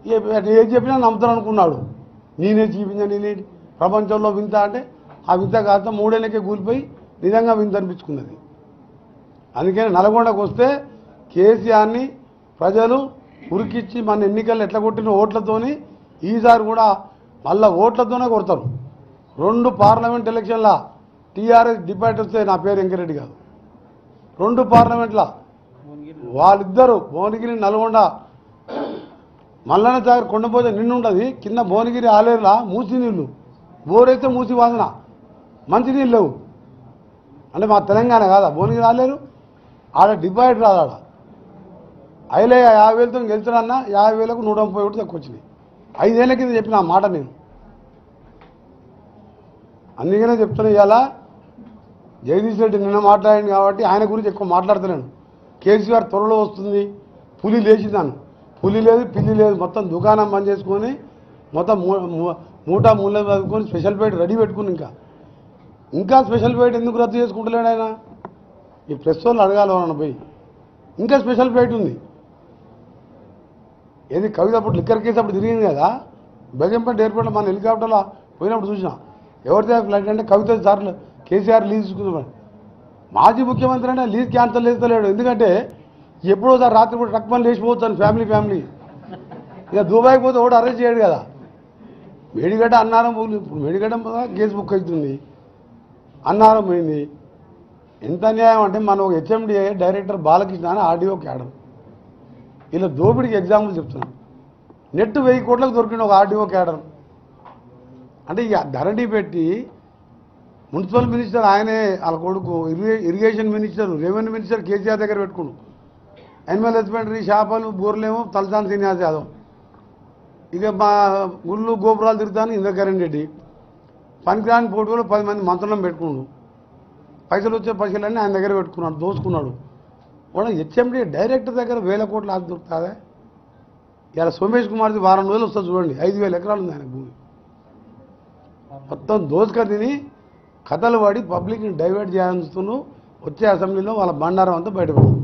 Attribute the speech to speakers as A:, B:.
A: ఏం చెప్పినా నమ్ముతాను అనుకున్నాడు. నేనే చూపించా, నేనే ప్రపంచంలో వింత అంటే ఆ వింత కాస్త 3 ఏళ్ళకే కూలిపోయి నిజంగా వింత అనిపించుకున్నది. అందుకని నల్గొండకు వస్తే కేసీఆర్ని ప్రజలు ఉరికిచ్చి మన ఎన్నికల్లో ఎట్లా కొట్టిన ఓట్లతోని ఈసారి కూడా మళ్ళీ ఓట్లతోనే కొడతారు. 2 పార్లమెంట్ ఎలక్షన్ల టీఆర్ఎస్ డిబేట్ వస్తే నా పేరు వెంకరెడ్డి కాదు. 2 పార్లమెంట్ల వాళ్ళిద్దరూ భువనగిరి నల్గొండ మల్లన్న సాగర్ కొండపోతే నిండు ఉంటుంది. కింద భువనగిరి ఆలేరులా మూసి నీళ్ళు, బోరైతే మూసి వాదన, మంచి నీళ్ళు లేవు. అంటే మా తెలంగాణ కాదా భువనగిరి ఆలేరు? ఆడ డిబేట్ రాదు. ఆడ 50,000తో గెలుచుడన్నా 50,000కు 130 ఓట్లు తక్కువ వచ్చినాయి. 5 ఏళ్ల కింద చెప్పిన ఆ మాట నేను. అందుకనే చెప్తున్నా, ఇవాళ జగదీష్ రెడ్డి నిన్న మాట్లాడింది కాబట్టి ఆయన గురించి ఎక్కువ మాట్లాడుతున్నాను. కేసీఆర్ త్వరలో వస్తుంది, పులి లేచిందాను. పులి లేదు, పిల్లి లేదు, మొత్తం దుకాణం బంద్ చేసుకొని మొత్తం మూటా ముళ్ళ చదువుకొని స్పెషల్ ఫైట్ రెడీ పెట్టుకుని ఇంకా స్పెషల్ ఫైట్ ఎందుకు రద్దు చేసుకుంటలేడు ఆయన? ఈ ప్రెస్ వాళ్ళు అడగాలి వాళ్ళని పోయి. ఇంకా స్పెషల్ ఫైట్ ఉంది. ఏది కవిత అప్పుడు లిక్కర్ కేసు అప్పుడు తిరిగింది కదా, బెగంపేట ఎయిర్పోర్ట్లో మన హెలికాప్టర్లో పోయినప్పుడు చూసినా. ఎవరితో ఫ్లైట్ అంటే కవిత సార్లు కేసీఆర్ లీజ్ తీసుకుందామని. మాజీ ముఖ్యమంత్రి అంటే లీజ్ క్యాన్సల్ చేస్తలేడు. ఎందుకంటే ఎప్పుడో సార్ రాత్రి కూడా ట్రక్ పని లేచిపోతాను ఫ్యామిలీ ఇక దుబాయ్కి పోతే ఒకటి అరెస్ట్ చేయడు కదా. మేడిగడ్డ అన్నారం పోయి, ఇప్పుడు మేడిగడ్డ కేసు బుక్ అవుతుంది, అన్నారం పోయింది. ఎంత అన్యాయం అంటే మన ఒక హెచ్ఎండిఏ డైరెక్టర్ బాలకృష్ణ అని ఆర్డీఓ క్యాడర్, ఇలా దోపిడికి ఎగ్జాంపుల్ చెప్తున్నాను. నెట్ 1000 కోట్లకు దొరికింది ఒక ఆర్డీఓ క్యాడర్. అంటే ఇక ధరణి పెట్టి మున్సిపల్ మినిస్టర్ ఆయనే, వాళ్ళ కొడుకు irrigation minister, revenue minister KCR దగ్గర పెట్టుకున్నాడు. యానిమల్ హస్బెండరీ చేపలు బోర్లేమో తలసాని శ్రీనివాస్ యాదవ్. ఇక మా గుళ్ళు గోపురాలు తిరుగుతాను ఇంద్రకరణ్ రెడ్డి. పనికిరాని పోటీలో 10 మంది మంత్రులను పెట్టుకున్నాడు. పైసలు వచ్చే పైసలన్నీ ఆయన దగ్గర పెట్టుకున్నాడు, దోసుకున్నాడు. కూడా హెచ్ఎండి డైరెక్టర్ దగ్గర 1000 కోట్లు ఆకు దొరుకుతుందా? ఇలా సోమేష్ కుమార్ది వారం రోజులు వస్తుంది చూడండి, 5,000 ఎకరాలు ఉంది ఆయన భూమి. మొత్తం దోసుక తిని కథలు పడి పబ్లిక్ని డైవర్ట్ చేయాలనుస్తున్నావు. వచ్చే అసెంబ్లీలో వాళ్ళ బండారం అంతా బయటపడుతుంది.